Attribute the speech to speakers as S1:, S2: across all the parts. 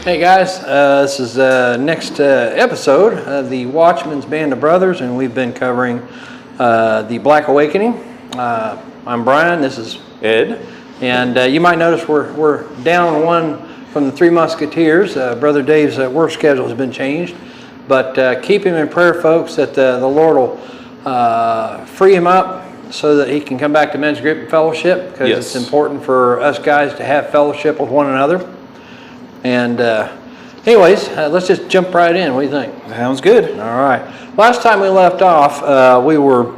S1: Hey guys, this is next episode of the Watchmen's Band of Brothers, and we've been covering the Black Awakening. I'm Brian, this is Ed, and you might notice we're down one from the Three Musketeers. Brother Dave's work schedule has been changed, but keep him in prayer, folks, that the Lord will free him up so that he can come back to men's group and fellowship, because it's important for us guys to have fellowship with one another. And anyways, let's just jump right in. What do you think?
S2: Sounds good.
S1: All right. Last time we left off, we were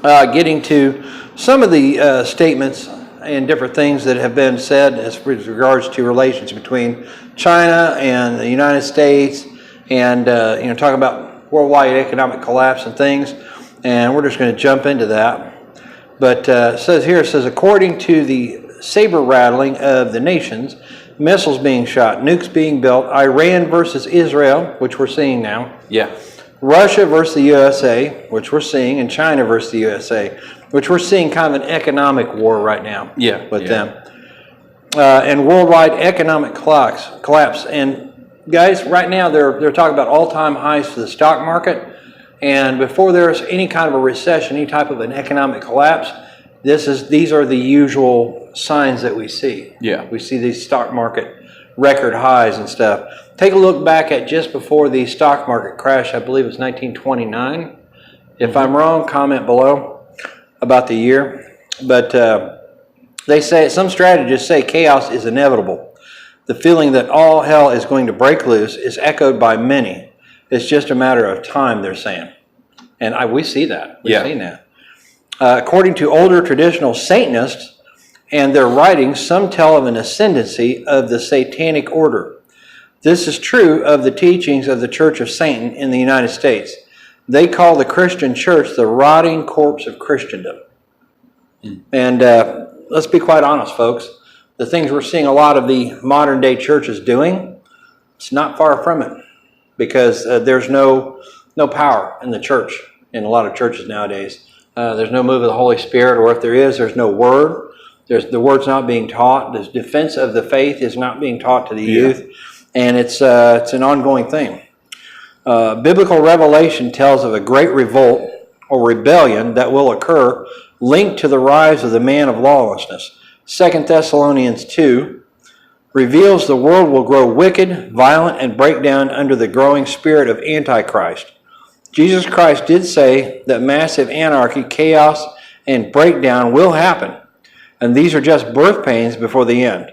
S1: getting to some of the statements and different things that have been said as regards to relations between China and the United States, and talking about worldwide economic collapse and things. And we're just going to jump into that. But it says, according to the saber rattling of the nations, missiles being shot, nukes being built, Iran versus Israel, which we're seeing now.
S2: Yeah.
S1: Russia versus the USA, which we're seeing, and China versus the USA, which we're seeing kind of an economic war right now with them. And worldwide economic collapse. And guys, right now they're talking about all-time highs for the stock market. And before there's any kind of a recession, any type of an economic collapse, these are the usual signs that we see.
S2: Yeah.
S1: We see these stock market record highs and stuff. Take a look back at just before the stock market crash. I believe it was 1929. If I'm wrong, comment below about the year. But they say, some strategists say chaos is inevitable. The feeling that all hell is going to break loose is echoed by many. It's just a matter of time, they're saying. And we see that. We've seen that. According to older traditional Satanists and their writings, some tell of an ascendancy of the satanic order. This is true of the teachings of the Church of Satan in the United States. They call the Christian church the rotting corpse of Christendom. And let's be quite honest, folks. The things we're seeing a lot of the modern day churches doing, it's not far from it. Because there's no power in the church, in a lot of churches nowadays. There's no move of the Holy Spirit, or if there is, there's no word. The word's not being taught. The defense of the faith is not being taught to the youth, and it's an ongoing thing. Biblical revelation tells of a great revolt or rebellion that will occur, linked to the rise of the man of lawlessness. 2 Thessalonians 2 reveals the world will grow wicked, violent, and break down under the growing spirit of Antichrist. Jesus Christ did say that massive anarchy, chaos, and breakdown will happen, and these are just birth pains before the end.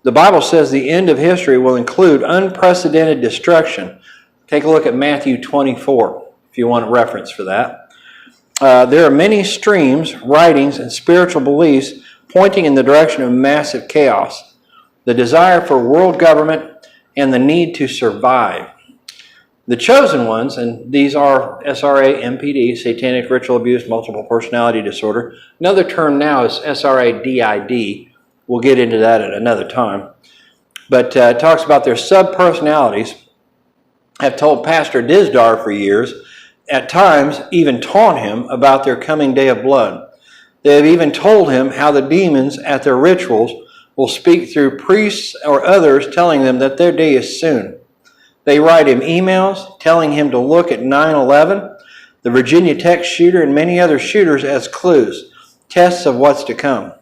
S1: The Bible says the end of history will include unprecedented destruction. Take a look at Matthew 24, if you want a reference for that. There are many streams, writings, and spiritual beliefs pointing in the direction of massive chaos, the desire for world government, and the need to survive. The chosen ones, and these are SRA, MPD, Satanic Ritual Abuse, Multiple Personality Disorder. Another term now is SRA-DID. We'll get into that at another time. But it talks about their sub-personalities have told Pastor Dizdar for years, at times even taunt him about their coming day of blood. They have even told him how the demons at their rituals will speak through priests or others telling them that their day is soon. They write him emails telling him to look at 9/11, the Virginia Tech shooter, and many other shooters as clues, tests of what's to come.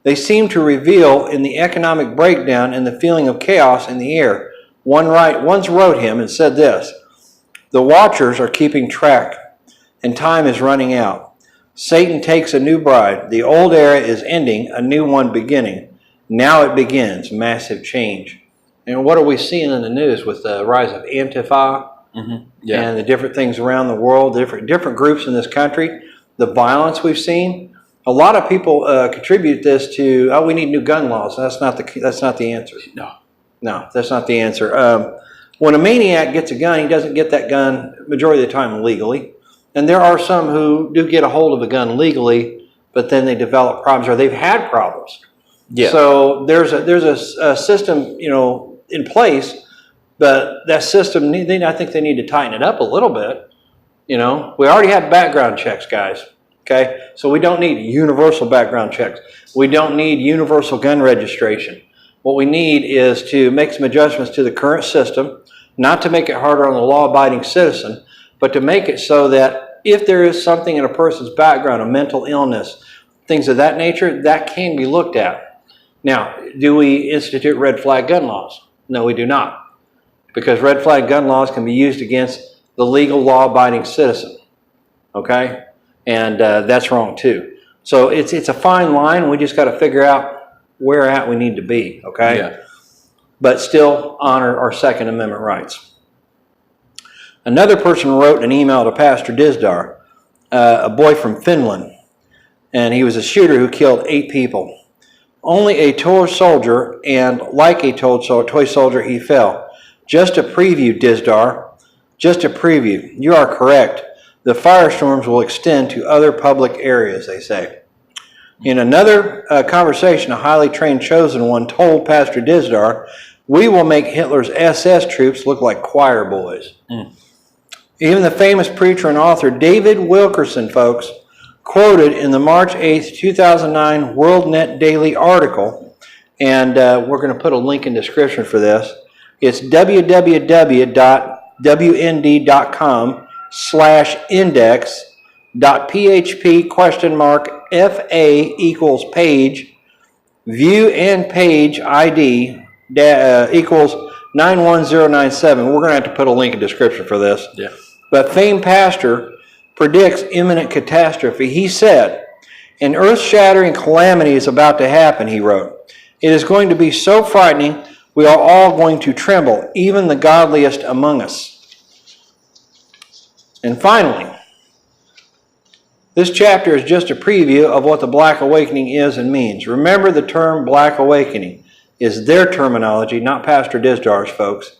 S1: They seem to reveal in the economic breakdown and the feeling of chaos in the air. One once wrote him and said this: "The watchers are keeping track, and time is running out. Satan takes a new bride. The old era is ending, a new one beginning. Now it begins, massive change." And what are we seeing in the news with the rise of Antifa and the different things around the world, different groups in this country, the violence we've seen? A lot of people contribute this to, we need new gun laws. That's not the answer. No, that's not the answer. When a maniac gets a gun, he doesn't get that gun majority of the time legally. And there are some who do get a hold of a gun legally, but then they develop problems, or they've had problems. Yeah. So there's a system, in place, but that system, I think they need to tighten it up a little bit. We already have background checks, guys. Okay, so we don't need universal background checks. We don't need universal gun registration. what we need is to make some adjustments to the current system, not to make it harder on the law-abiding citizen, but to make it so that if there is something in a person's background, a mental illness, things of that nature, that can be looked at. Now, do we institute red flag gun laws? No, we do not. Because red flag gun laws can be used against the legal law-abiding citizen. Okay? And that's wrong too. So it's a fine line. We just got to figure out where at we need to be. Okay?
S2: Yeah.
S1: But still honor our Second Amendment rights. Another person wrote an email to Pastor Dizdar, a boy from Finland, and he was a shooter who killed 8 people. Only a toy soldier, and like a toy soldier, he fell. Just a preview, Dizdar. Just a preview. You are correct. The firestorms will extend to other public areas, they say. In another conversation, a highly trained chosen one told Pastor Dizdar, "We will make Hitler's SS troops look like choir boys." Even the famous preacher and author David Wilkerson, folks, quoted in the March 8th, 2009 WorldNet Daily article, and we're going to put a link in the description for this. It's www.index.php?fa equals page, view and page ID equals 91097. We're going to have to put a link in the description for this.
S2: Yeah.
S1: But famed pastor predicts imminent catastrophe. He said, "An earth-shattering calamity is about to happen," he wrote. "It is going to be so frightening, we are all going to tremble, even the godliest among us." And finally, this chapter is just a preview of what the Black Awakening is and means. Remember, the term Black Awakening is their terminology, not Pastor Dizdar's, folks.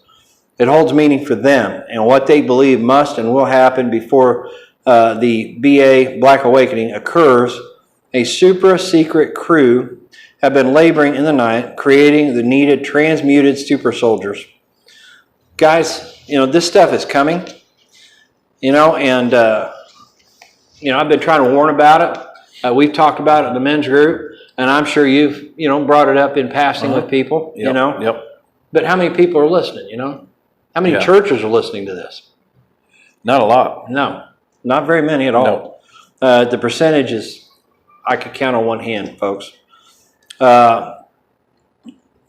S1: It holds meaning for them and what they believe must and will happen before the BA Black Awakening occurs. A super-secret crew have been laboring in the night, creating the needed transmuted super soldiers. Guys, this stuff is coming, and I've been trying to warn about it. We've talked about it in the men's group, and I'm sure you've, brought it up in passing with people,
S2: Yep.
S1: But how many people are listening, How many churches are listening to this?
S2: Not a lot.
S1: No, not very many at all. No. The percentage is, I could count on one hand, folks.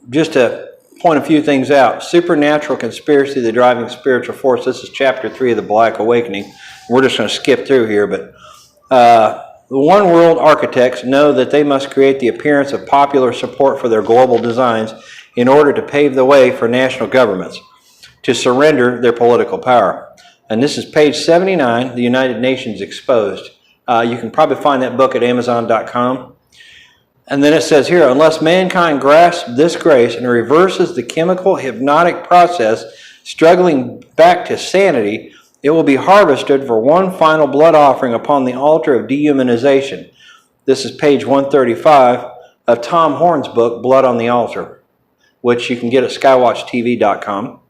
S1: Just to point a few things out. Supernatural conspiracy, the driving spiritual force. This is chapter 3 of the Black Awakening. We're just going to skip through here, but the one world architects know that they must create the appearance of popular support for their global designs in order to pave the way for national governments to surrender their political power. And this is page 79, The United Nations Exposed. You can probably find that book at Amazon.com. And then it says here, unless mankind grasps this grace and reverses the chemical hypnotic process, struggling back to sanity, it will be harvested for one final blood offering upon the altar of dehumanization. This is page 135 of Tom Horn's book, Blood on the Altar, which you can get at skywatchtv.com.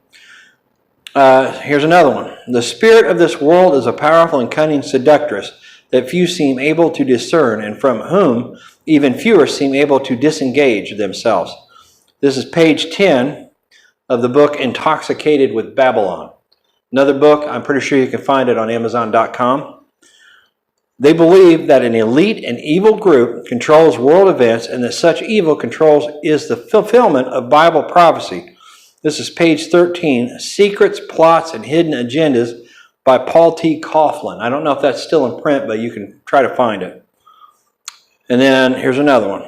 S1: Here's another one. The spirit of this world is a powerful and cunning seductress that few seem able to discern, and from whom even fewer seem able to disengage themselves. This is page 10 of the book Intoxicated with Babylon. Another book, I'm pretty sure you can find it on Amazon.com. They believe that an elite and evil group controls world events and that such evil controls is the fulfillment of Bible prophecy. This is page 13, Secrets, Plots, and Hidden Agendas by Paul T. Coughlin. I don't know if that's still in print, but you can try to find it. And then here's another one.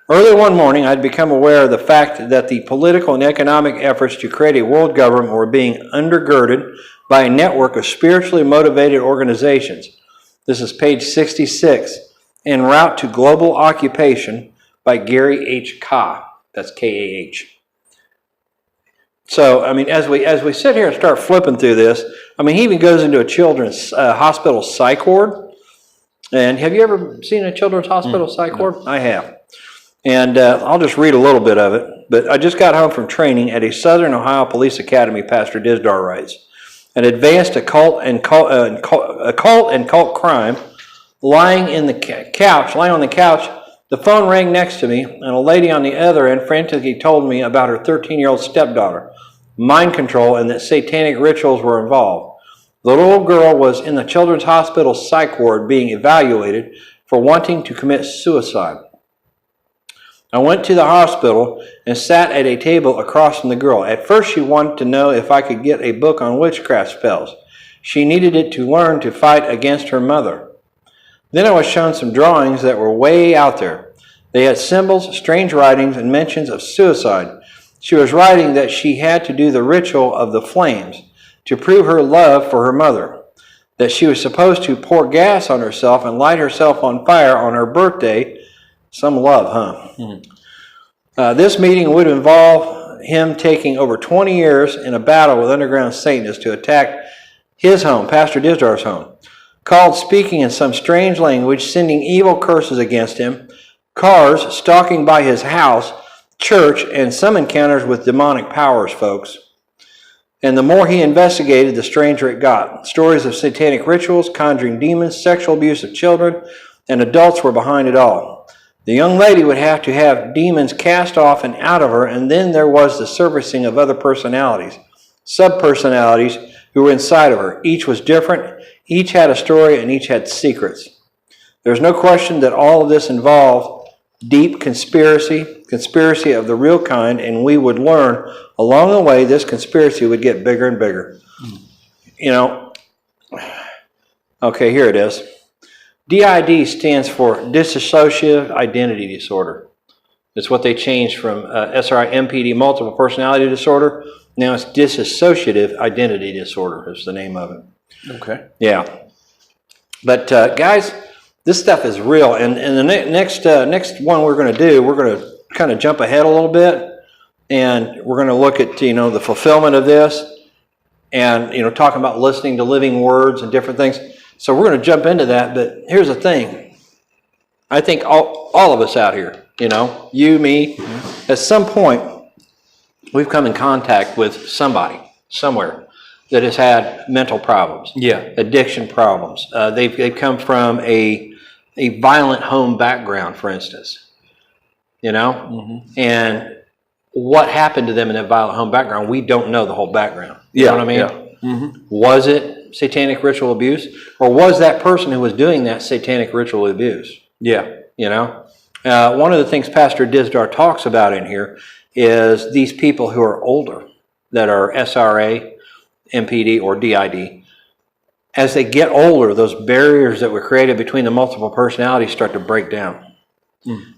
S1: Early one morning, I'd become aware of the fact that the political and economic efforts to create a world government were being undergirded by a network of spiritually motivated organizations. This is page 66, En Route to Global Occupation by Gary H. Kah. That's K-A-H. So, as we sit here and start flipping through this, he even goes into a children's hospital psych ward. And have you ever seen a children's hospital psych ward? I have. And I'll just read a little bit of it. But I just got home from training at a Southern Ohio Police Academy, Pastor Dizdar writes. An advanced occult and cult crime lying on the couch The phone rang next to me, and a lady on the other end frantically told me about her 13-year-old stepdaughter, mind control, and that satanic rituals were involved. The little girl was in the Children's Hospital psych ward being evaluated for wanting to commit suicide. I went to the hospital and sat at a table across from the girl. At first, she wanted to know if I could get a book on witchcraft spells. She needed it to learn to fight against her mother. Then I was shown some drawings that were way out there. They had symbols, strange writings, and mentions of suicide. She was writing that she had to do the ritual of the flames to prove her love for her mother, that she was supposed to pour gas on herself and light herself on fire on her birthday. Some love, huh? This meeting would involve him taking over 20 years in a battle with underground Satanists to attack his home, Pastor Dizdar's home, called speaking in some strange language, sending evil curses against him, cars stalking by his house, church, and some encounters with demonic powers, folks. And the more he investigated, the stranger it got. Stories of satanic rituals, conjuring demons, sexual abuse of children, and adults were behind it all. The young lady would have to have demons cast off and out of her, and then there was the surfacing of other personalities, sub-personalities who were inside of her. Each was different, each had a story, and each had secrets. There's no question that all of this involved deep conspiracy of the real kind, and we would learn along the way this conspiracy would get bigger and bigger. You know, okay, here it is. DID stands for dissociative identity disorder. It's what they changed from SRI-MPD, multiple personality disorder. Now it's dissociative identity disorder is the name of it.
S2: Okay.
S1: Yeah. But guys, this stuff is real. And the next one we're going to do, we're going to kind of jump ahead a little bit. And we're going to look at, the fulfillment of this. And, talking about listening to living words and different things. So we're going to jump into that, but here's the thing. I think all of us out here, you, me, at some point, we've come in contact with somebody, somewhere, that has had mental problems, addiction problems. They've come from a violent home background, for instance, and what happened to them in that violent home background, we don't know the whole background. You know what I mean?
S2: Yeah.
S1: Was it satanic ritual abuse, or was that person who was doing that satanic ritual abuse?
S2: Yeah.
S1: One of the things Pastor Dizdar talks about in here is these people who are older, that are SRA, MPD, or DID. As they get older, those barriers that were created between the multiple personalities start to break down.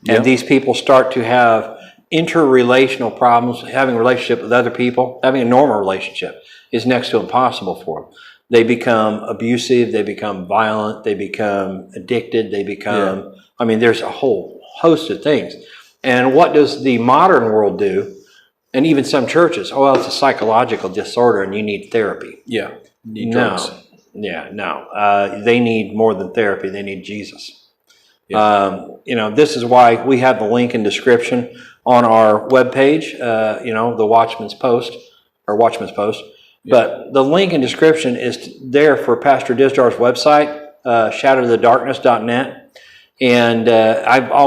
S1: And these people start to have interrelational problems, having a relationship with other people, having a normal relationship is next to impossible for them. They become abusive, they become violent, they become addicted, they become, there's a whole host of things. And what does the modern world do? And even some churches, it's a psychological disorder and you need therapy.
S2: Yeah. You need drugs.
S1: No. They need more than therapy, they need Jesus. This is why we have the link in description on our webpage, the Watchmen's Post. But the link in description is there for Pastor Dizdar's website, shadowtothedarkness.net. And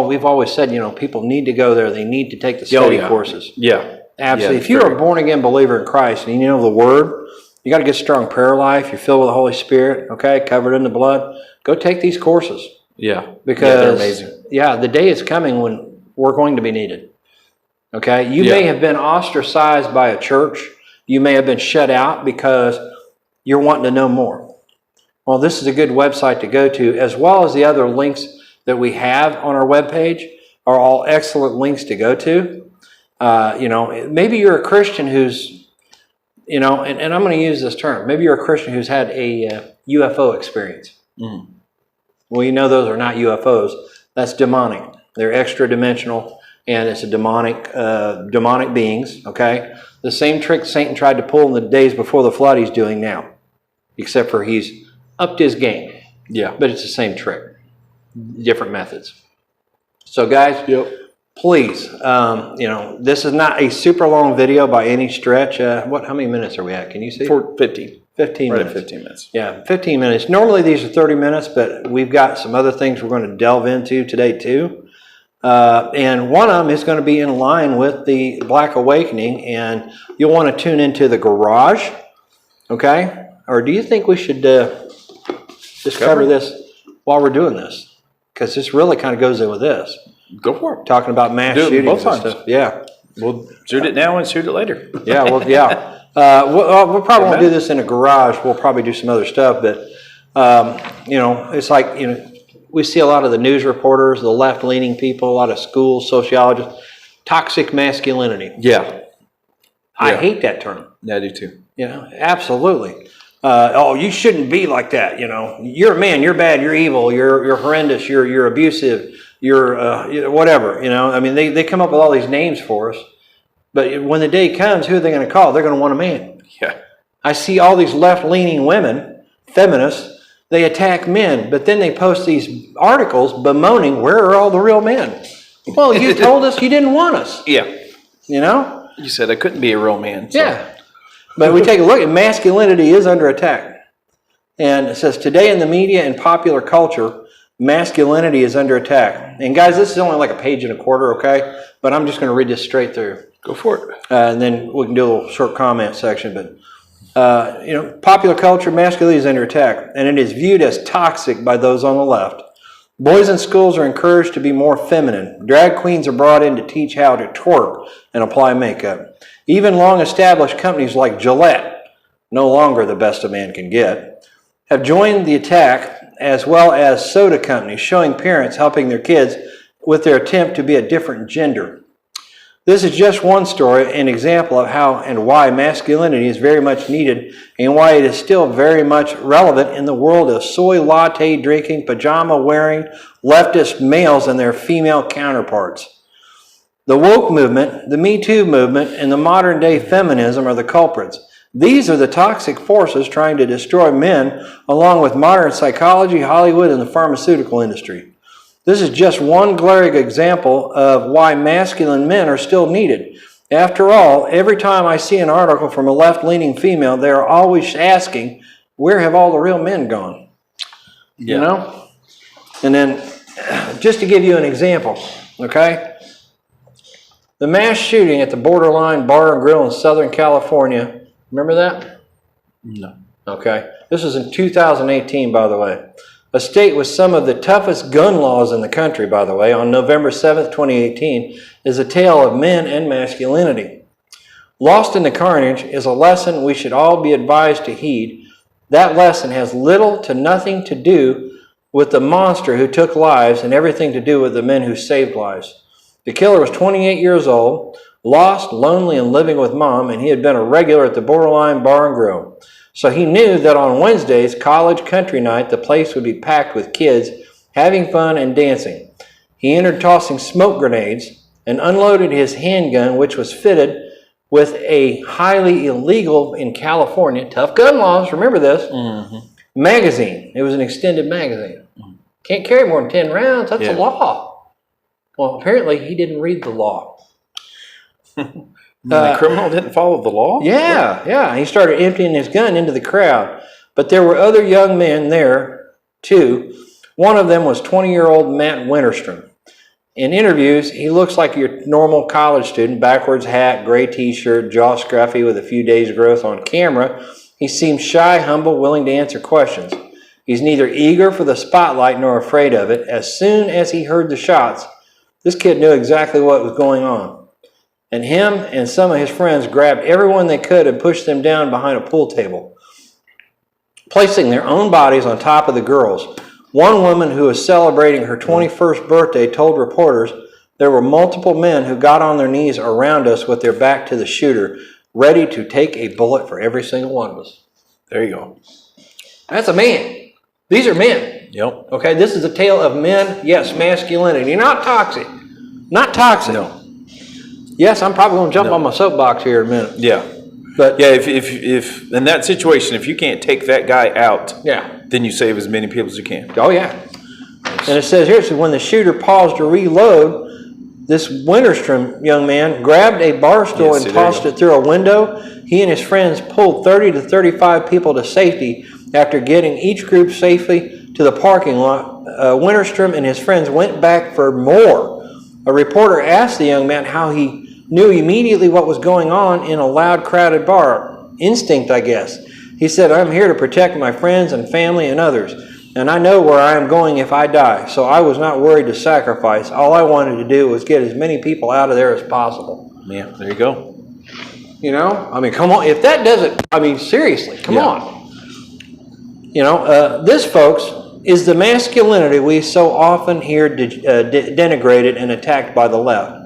S1: we've always said, people need to go there. They need to take the study courses.
S2: Yeah.
S1: Absolutely. If you're a born-again believer in Christ and you know the Word, you got to get a strong prayer life. You're filled with the Holy Spirit, covered in the blood. Go take these courses.
S2: Yeah.
S1: Because,
S2: they're amazing.
S1: The day is coming when we're going to be needed. You may have been ostracized by a church. You may have been shut out because you're wanting to know more. Well, this is a good website to go to, as well as the other links that we have on our webpage are all excellent links to go to. Maybe you're a Christian who's, and I'm going to use this term, maybe you're a Christian who's had a UFO experience. Well, those are not UFOs. That's demonic. They're extra dimensional, and it's a demonic beings, The same trick Satan tried to pull in the days before the flood he's doing now, except for he's upped his game.
S2: Yeah.
S1: But it's the same trick, different methods. So guys, please, this is not a super long video by any stretch. How many minutes are we at? Can you see?
S2: 15.
S1: 15
S2: right
S1: minutes.
S2: At 15 minutes.
S1: Yeah, 15 minutes. Normally these are 30 minutes, but we've got some other things we're going to delve into today too. And one of them is going to be in line with the Black Awakening, and you'll want to tune into the garage, okay? Or do you think we should just cover this while we're doing this? Because this really kind of goes in with this.
S2: Go for it.
S1: Talking about mass shootings
S2: both
S1: and
S2: times.
S1: stuff. Yeah.
S2: We'll shoot it now and shoot it later.
S1: Yeah, well, yeah. We'll probably won't do this in a garage. We'll probably do some other stuff, but, it's like, we see a lot of the news reporters, the left-leaning people, a lot of school sociologists, toxic masculinity.
S2: Yeah.
S1: I hate that term.
S2: Yeah, I do too.
S1: Absolutely. You shouldn't be like that. You're a man. You're bad. You're evil. You're horrendous. You're abusive. You're whatever. I mean, they come up with all these names for us. But when the day comes, who are they going to call? They're going to want a man.
S2: Yeah.
S1: I see all these left-leaning women, feminists. They attack men, but then they post these articles bemoaning, where are all the real men? Well, you told us you didn't want us.
S2: Yeah.
S1: You
S2: said I couldn't be a real man. So.
S1: Yeah. But we take a look at masculinity is under attack. And it says, today in the media and popular culture, masculinity is under attack. And guys, this is only like a page and a quarter, okay? But I'm just going to read this straight through.
S2: Go for it.
S1: And then we can do a little short comment section. But, popular culture, masculinity is under attack. And it is viewed as toxic by those on the left. Boys in schools are encouraged to be more feminine. Drag queens are brought in to teach how to twerk and apply makeup. Even long-established companies like Gillette, no longer the best a man can get, have joined the attack, as well as soda companies, showing parents helping their kids with their attempt to be a different gender. This is just one story, an example of how and why masculinity is very much needed and why it is still very much relevant in the world of soy latte drinking, pajama wearing leftist males and their female counterparts. The woke movement, the Me Too movement, and the modern day feminism are the culprits. These are the toxic forces trying to destroy men, along with modern psychology, Hollywood, and the pharmaceutical industry. This is just one glaring example of why masculine men are still needed. After all, every time I see an article from a left-leaning female, they are always asking, where have all the real men gone?
S2: Yeah.
S1: And then, just to give you an example, okay? The mass shooting at the Borderline Bar and Grill in Southern California, remember that?
S2: No.
S1: Okay. This was in 2018, by the way. A state with some of the toughest gun laws in the country, by the way, on November 7th, 2018, is a tale of men and masculinity. Lost in the carnage is a lesson we should all be advised to heed. That lesson has little to nothing to do with the monster who took lives and everything to do with the men who saved lives. The killer was 28 years old, lost, lonely, and living with mom, and he had been a regular at the Borderline Bar and Grill. So he knew that on Wednesdays, college country night, the place would be packed with kids having fun and dancing. He entered tossing smoke grenades and unloaded his handgun, which was fitted with a highly illegal, in California, tough gun laws, remember this, magazine. It was an extended magazine. Can't carry more than 10 rounds, that's a law. Well, apparently he didn't read the law.
S2: The criminal didn't follow the law?
S1: Yeah. He started emptying his gun into the crowd. But there were other young men there, too. One of them was 20-year-old Matt Winterstrom. In interviews, he looks like your normal college student, backwards hat, gray t-shirt, jaw scruffy with a few days' growth. On camera, he seems shy, humble, willing to answer questions. He's neither eager for the spotlight nor afraid of it. As soon as he heard the shots, this kid knew exactly what was going on. And him and some of his friends grabbed everyone they could and pushed them down behind a pool table, placing their own bodies on top of the girls. One woman who was celebrating her 21st birthday told reporters, there were multiple men who got on their knees around us with their back to the shooter, ready to take a bullet for every single one of us.
S2: There you go.
S1: That's a man. These are men.
S2: Yep.
S1: Okay, this is a tale of men, yes, masculinity. Not toxic. Not toxic.
S2: No.
S1: Yes, I'm probably going to jump on my soapbox here in a minute.
S2: Yeah.
S1: But
S2: yeah, if in that situation, if you can't take that guy out, then you save as many people as you can.
S1: Oh, yeah. And it says here, so when the shooter paused to reload, this Winterstrom young man grabbed a bar stool and tossed it through a window. He and his friends pulled 30 to 35 people to safety after getting each group safely to the parking lot. Winterstrom and his friends went back for more. A reporter asked the young man how he knew immediately what was going on in a loud, crowded bar. Instinct, I guess. He said, I'm here to protect my friends and family and others, and I know where I am going if I die, so I was not worried to sacrifice. All I wanted to do was get as many people out of there as possible.
S2: Yeah, there you go.
S1: You know, I mean, come on. If that doesn't, I mean, seriously, come on. You know, this, folks, is the masculinity we so often hear denigrated and attacked by the left.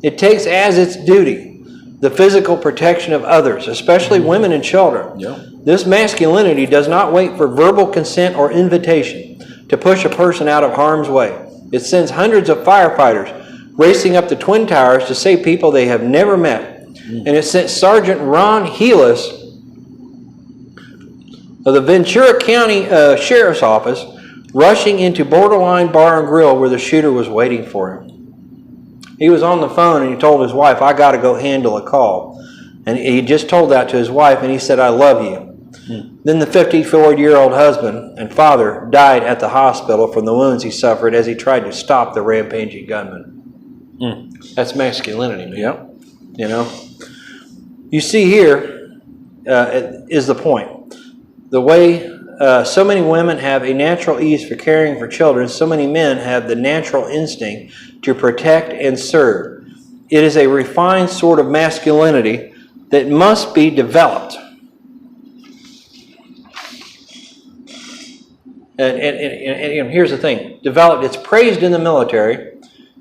S1: It takes as its duty the physical protection of others, especially women and children.
S2: Yeah.
S1: This masculinity does not wait for verbal consent or invitation to push a person out of harm's way. It sends hundreds of firefighters racing up the Twin Towers to save people they have never met. And it sent Sergeant Ron Heelis of the Ventura County Sheriff's Office rushing into Borderline Bar and Grill where the shooter was waiting for him. He was on the phone and he told his wife, I got to go handle a call. And he just told that to his wife and he said, I love you. Then the 54-year-old husband and father died at the hospital from the wounds he suffered as he tried to stop the rampaging gunman. That's masculinity, man.
S2: Yeah.
S1: You know? You see here is the point. The way so many women have a natural ease for caring for children, so many men have the natural instinct to protect and serve. It is a refined sort of masculinity that must be developed. And here's the thing. Developed, it's praised in the military.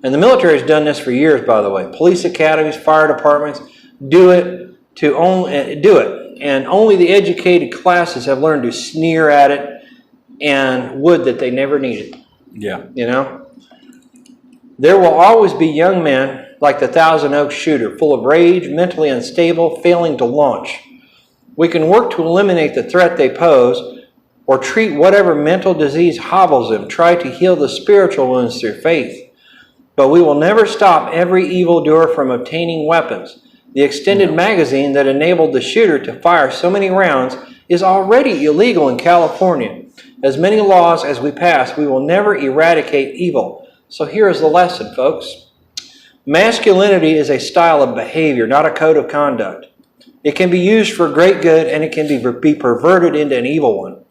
S1: And the military has done this for years, by the way. Police academies, fire departments do it. And only the educated classes have learned to sneer at it and would that they never needed.
S2: Yeah.
S1: You know? There will always be young men like the Thousand Oaks shooter, full of rage, mentally unstable, failing to launch. We can work to eliminate the threat they pose or treat whatever mental disease hobbles them, try to heal the spiritual wounds through faith. But we will never stop every evildoer from obtaining weapons. The extended magazine that enabled the shooter to fire so many rounds is already illegal in California. As many laws as we pass, we will never eradicate evil. So here is the lesson, folks. Masculinity is a style of behavior, not a code of conduct. It can be used for great good and it can be perverted into an evil one.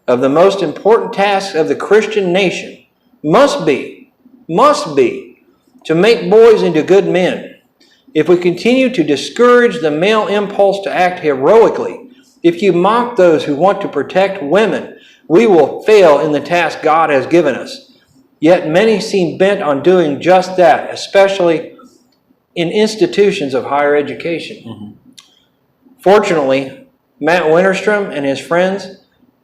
S1: Of the most important tasks of the Christian nation must be to make boys into good men. If we continue to discourage the male impulse to act heroically, if you mock those who want to protect women, we will fail in the task God has given us. Yet many seem bent on doing just that, especially in institutions of higher education. Fortunately, Matt Winterstrom and his friends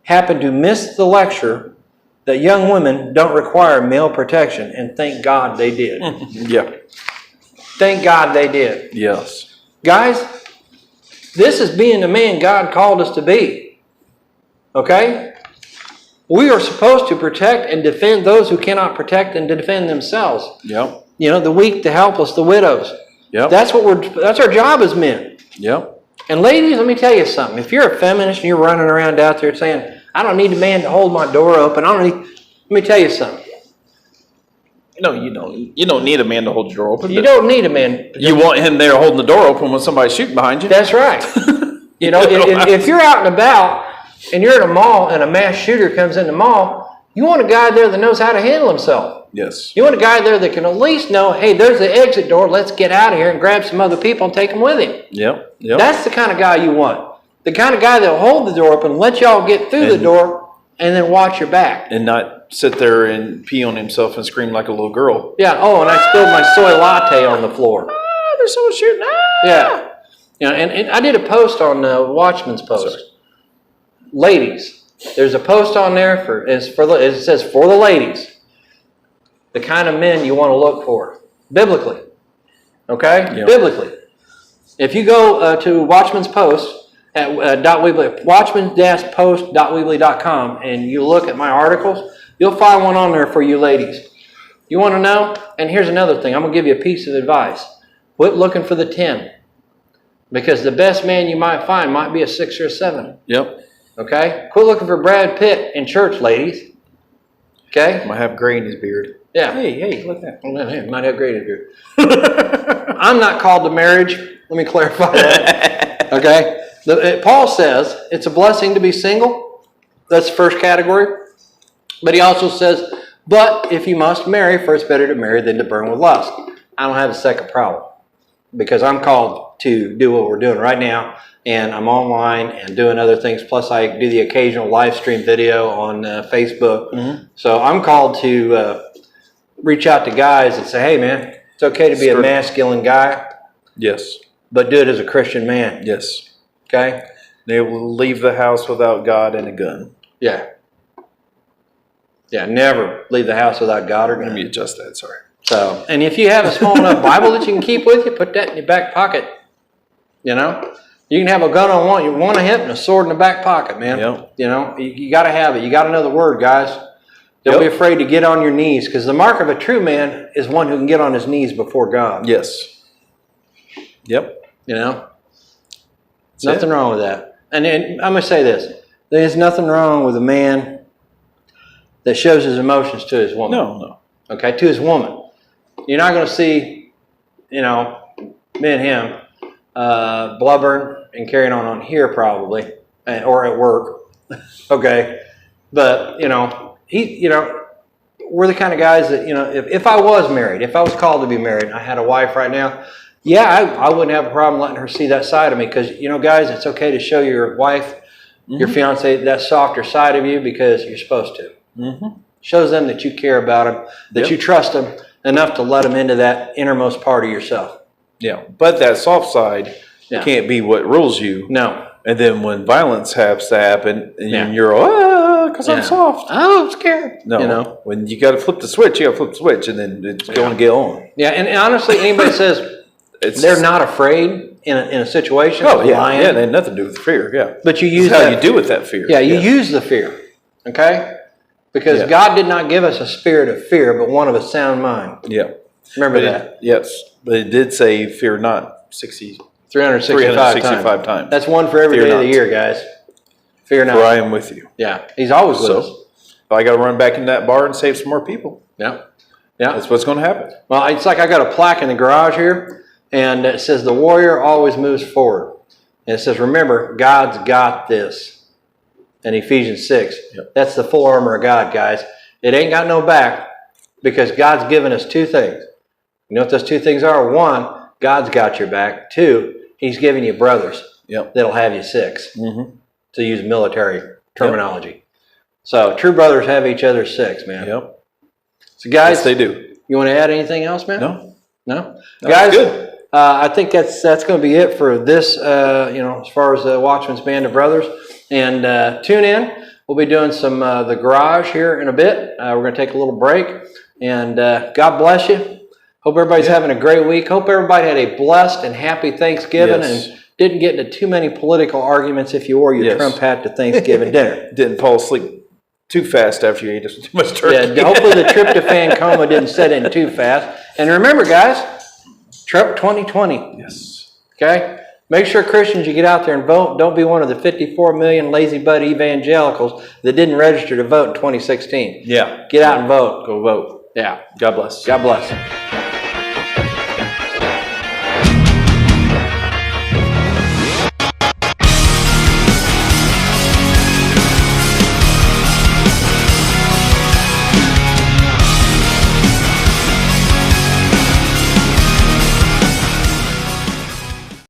S1: happened to miss the lecture that young women don't require male protection, and thank God they did.
S2: Yeah.
S1: Thank God they did.
S2: Yes.
S1: Guys, this is being the man God called us to be. Okay? We are supposed to protect and defend those who cannot protect and defend themselves.
S2: Yep.
S1: You know, the weak, the helpless, the widows.
S2: Yep.
S1: That's our job as men.
S2: Yep.
S1: And ladies, let me tell you something. If you're a feminist and you're running around out there saying, I don't need a man to hold my door open, let me tell you something.
S2: No, you don't need a man to hold your door open.
S1: You don't need a man.
S2: You want him there holding the door open when somebody's shooting behind you.
S1: That's right. You know, if you're out and about and you're at a mall and a mass shooter comes in the mall, you want a guy there that knows how to handle himself.
S2: Yes.
S1: You want a guy there that can at least know, hey, there's the exit door. Let's get out of here and grab some other people and take them with him.
S2: Yep.
S1: That's the kind of guy you want. The kind of guy that will hold the door open, let y'all get through the door, and then watch your back.
S2: And not sit there and pee on himself and scream like a little girl.
S1: Yeah. Oh, and I spilled my soy latte on the floor.
S2: There's someone shooting.
S1: Yeah. You know, and I did a post on Watchmen's post.
S2: Sorry.
S1: Ladies, there's a post on there it says for the ladies, the kind of men you want to look for biblically. Okay,
S2: Yep.
S1: Biblically. If you go to Watchmen's post at watchman-post.weebly.com and you look at my articles, you'll find one on there for you ladies. You want to know? And here's another thing. I'm going to give you a piece of advice. Quit looking for the 10. Because the best man you might find might be a 6 or a 7.
S2: Yep.
S1: Okay? Quit looking for Brad Pitt in church, ladies. Okay?
S2: Might have gray in his beard.
S1: Yeah.
S2: Hey, look at that.
S1: Well, he might have great beard. I'm not called to marriage. Let me clarify that. Okay? Paul says it's a blessing to be single. That's the first category. But he also says, but if you must marry, for it's better to marry than to burn with lust. I don't have a second problem because I'm called to do what we're doing right now, and I'm online and doing other things. Plus, I do the occasional live stream video on Facebook. Mm-hmm. So I'm called to reach out to guys and say, hey, man, it's okay to be a masculine guy.
S2: Yes. But
S1: do it as a Christian man.
S2: Yes.
S1: Okay?
S2: They will leave the house without God and a gun.
S1: Yeah. Yeah, never leave the house without God or gun.
S2: Let me adjust that, sorry.
S1: So, and if you have a small enough Bible that you can keep with you, put that in your back pocket. You know? You can have a gun on one hip and a sword in the back pocket, man.
S2: Yep.
S1: You know, you got to have it. You got to know the word, guys. Don't be afraid to get on your knees, because the mark of a true man is one who can get on his knees before God.
S2: Yes. Yep.
S1: You know? Nothing wrong with that. And I'm going to say this. There's nothing wrong with a man that shows his emotions to his woman.
S2: No.
S1: Okay, to his woman. You're not going to see, you know, me and him blubbering and carrying on here probably, or at work. Okay, but you know, we're the kind of guys that, you know, if I was married, if I was called to be married, and I had a wife right now, yeah, I wouldn't have a problem letting her see that side of me, because, you know, guys, it's okay to show your wife, your fiance, that softer side of you, because you're supposed to. Mm-hmm. Shows them that you care about them, that you trust them enough to let them into that innermost part of yourself.
S2: Yeah, but that soft side can't be what rules you.
S1: No.
S2: And then when violence has to happen, and you're, because I'm soft.
S1: Oh, I'm scared.
S2: No,
S1: you know,
S2: when you got to flip the switch, you got to flip the switch, and then it's going to get on.
S1: Yeah, and honestly, anybody says they're not afraid in a situation.
S2: Oh, yeah, it had nothing to do with fear, yeah.
S1: But you use
S2: how you do with that fear.
S1: Yeah, you use the fear, okay? Because God did not give us a spirit of fear, but one of a sound mind.
S2: Yeah.
S1: Remember that.
S2: Yes. But it did say fear not
S1: 365
S2: times.
S1: That's one for every day of the year, guys. Fear not.
S2: For I am with you.
S1: Yeah. He's always with us.
S2: If I got to run back in that bar and save some more people.
S1: Yeah. Yeah.
S2: That's what's going to happen.
S1: Well, it's like I got a plaque in the garage here, and it says, the warrior always moves forward. And it says, remember, God's got this. In Ephesians 6. Yep. That's the full armor of God, guys. It ain't got no back, because God's given us two things. You know what those two things are? One, God's got your back. Two, He's giving you brothers that'll have you six, to use military terminology. Yep. So true brothers have each other's six, man. Yep. So guys,
S2: yes, they do.
S1: You want to add anything else, man?
S2: No?
S1: Guys, good. I think that's going to be it for this, as far as the Watchmen's Band of Brothers. And tune in. We'll be doing some the garage here in a bit. We're going to take a little break. And God bless you. Hope everybody's having a great week. Hope everybody had a blessed and happy Thanksgiving and didn't get into too many political arguments if you wore your Trump hat to Thanksgiving dinner.
S2: Didn't fall asleep too fast after you ate too much turkey.
S1: Yeah, hopefully the tryptophan coma didn't set in too fast. And remember, guys, Trump 2020.
S2: Yes.
S1: Okay? Make sure, Christians, you get out there and vote. Don't be one of the 54 million lazy butt evangelicals that didn't register to vote in 2016.
S2: Yeah.
S1: Get out and vote. Go vote. Yeah.
S2: God bless.
S1: God bless.